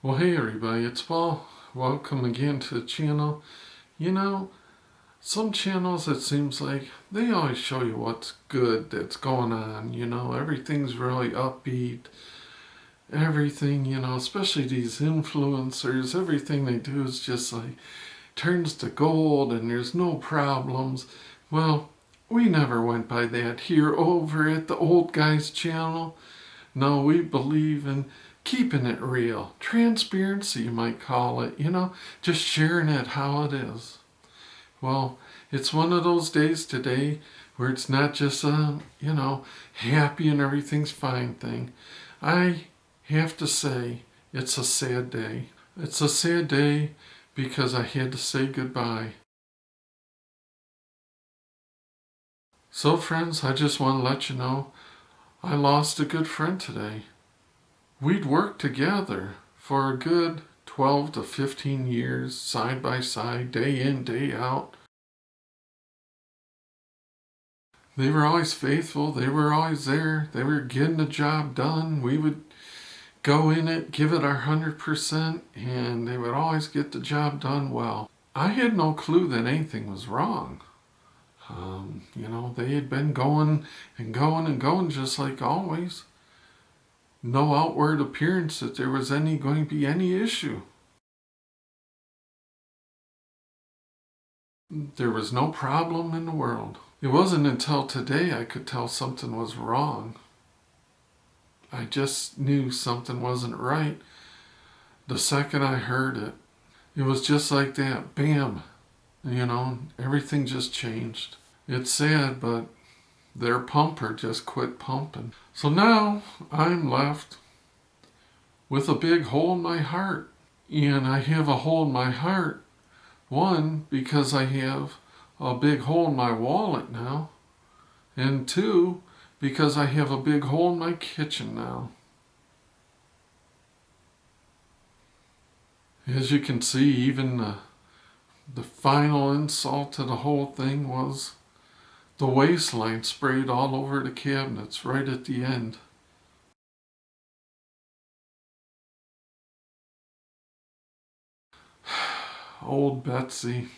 Well, hey everybody, it's Paul. Welcome again to the channel. You know, some channels it seems like they always show you what's good that's going on. Everything's really upbeat. Everything, especially these influencers, everything they do is just like turns to gold and there's no problems. Well, we never went by that here over at the Old Guy's channel. No, we believe in keeping it real. Transparency, you might call it, just sharing it how it is. Well, it's one of those days today where it's not just a, happy and everything's fine thing. I have to say, it's a sad day. It's a sad day because I had to say goodbye. So, friends, I just want to let you know I lost a good friend today. We'd worked together for a good 12 to 15 years, side by side, day in, day out. They were always faithful. They were always there. They were getting the job done. We would go in it, give it our 100%, and they would always get the job done well. I had no clue that anything was wrong. They had been going and going and going just like always. No outward appearance that there was going to be any issue. There was no problem in the world. It wasn't until today I could tell something was wrong. I just knew something wasn't right the second I heard it. It was just like that, bam, everything just changed. It's sad, but their pumper just quit pumping. So now I'm left with a big hole in my heart. And I have a hole in my heart, one, because I have a big hole in my wallet now. And two, because I have a big hole in my kitchen now. As you can see, even the final insult to the whole thing was the waistline sprayed all over the cabinets right at the end. Old Betsy,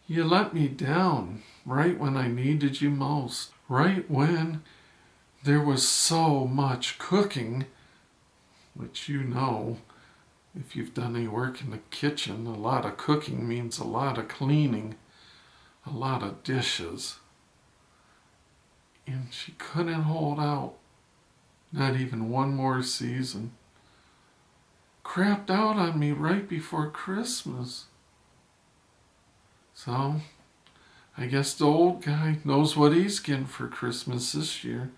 you let me down right when I needed you most. Right when there was so much cooking, which if you've done any work in the kitchen, a lot of cooking means a lot of cleaning, a lot of dishes. And she couldn't hold out, not even one more season. Crapped out on me right before Christmas. So, I guess the old guy knows what he's getting for Christmas this year.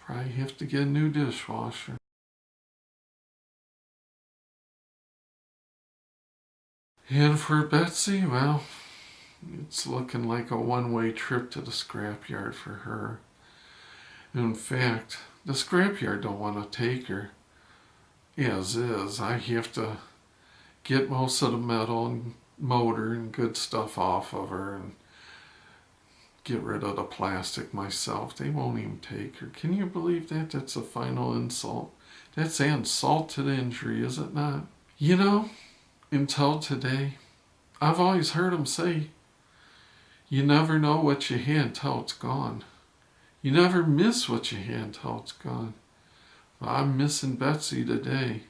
Probably have to get a new dishwasher. And for Betsy, well, it's looking like a one-way trip to the scrapyard for her. In fact, the scrapyard don't want to take her as is. I have to get most of the metal and motor and good stuff off of her and get rid of the plastic myself. They won't even take her. Can you believe that? That's a final insult. That's an insult to the injury, is it not? Until today, I've always heard them say, you never know what you had till it's gone. You never miss what you had till it's gone. Well, I'm missing Betsy today.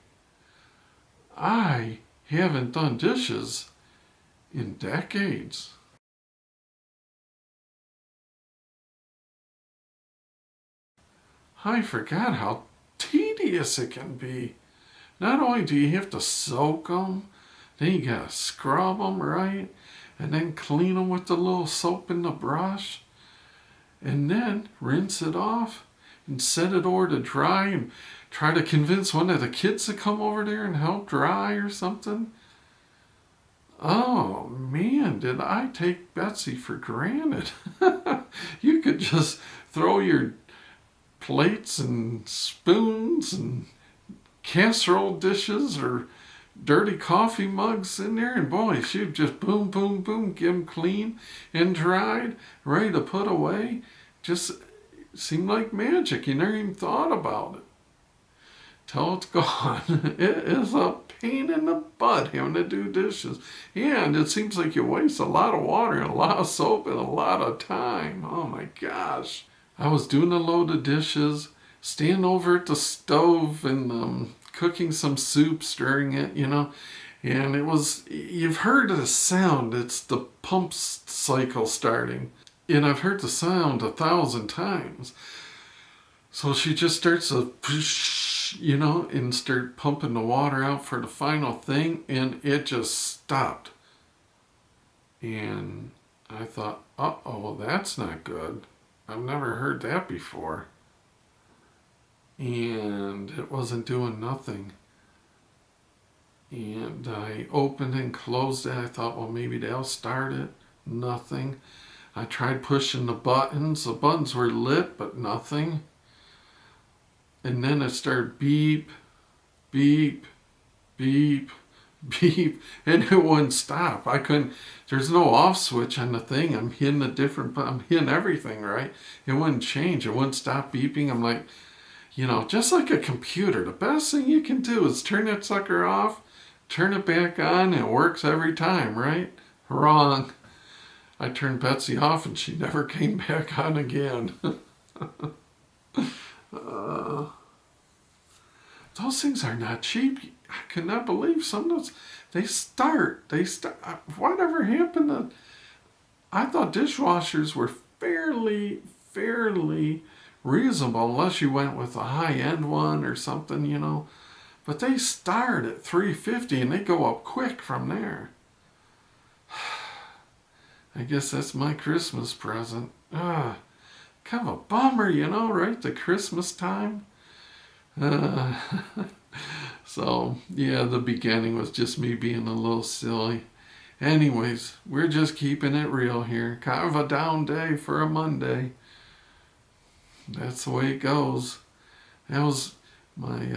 I haven't done dishes in decades. I forgot how tedious it can be. Not only do you have to soak them, then you gotta scrub them right, and then clean them with the little soap in the brush, and then rinse it off and set it over to dry and try to convince one of the kids to come over there and help dry or something. Oh man, did I take Betsy for granted. You could just throw your plates and spoons and casserole dishes or dirty coffee mugs in there, and boy, she'd just boom, boom, boom, get them clean and dried, ready to put away. Just seemed like magic. You never even thought about it. till it's gone. It is a pain in the butt having to do dishes. And it seems like you waste a lot of water and a lot of soap and a lot of time. Oh my gosh. I was doing a load of dishes, standing over at the stove and cooking some soup, stirring it, And it was, you've heard the sound. It's the pump cycle starting. And I've heard the sound 1,000 times. So she just starts to, and start pumping the water out for the final thing. And it just stopped. And I thought, uh-oh, that's not good. I've never heard that before. And it wasn't doing nothing. And I opened and closed it. I thought, well, maybe they'll start it. Nothing. I tried pushing the buttons. The buttons were lit, but nothing. And then it started beep, beep, beep, beep, and it wouldn't stop. I couldn't, there's no off switch on the thing. I'm hitting everything, right? It wouldn't change. It wouldn't stop beeping. I'm like, just like a computer, the best thing you can do is turn that sucker off, turn it back on, and it works every time, right? Wrong. I turned Betsy off and she never came back on again. Those things are not cheap. I cannot believe sometimes they start. Whatever happened to, I thought dishwashers were fairly reasonable unless you went with a high-end one or something. But they start at $350 and they go up quick from there. I guess that's my Christmas present. Kind of a bummer, right? The Christmas time. So, yeah, the beginning was just me being a little silly. Anyways, we're just keeping it real here. Kind of a down day for a Monday. That's the way it goes. That was my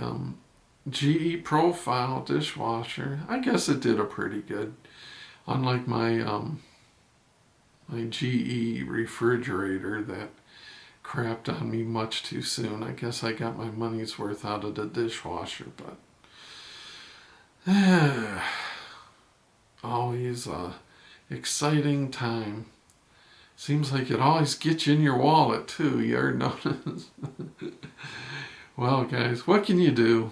GE Profile dishwasher. I guess it did a pretty good. Unlike my my GE refrigerator that crapped on me much too soon. I guess I got my money's worth out of the dishwasher, but always a exciting time. Seems like it always gets you in your wallet too, you ever notice? Well, guys, what can you do?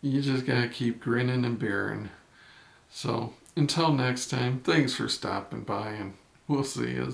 You just gotta keep grinning and bearing. So, until next time, thanks for stopping by, and we'll see you.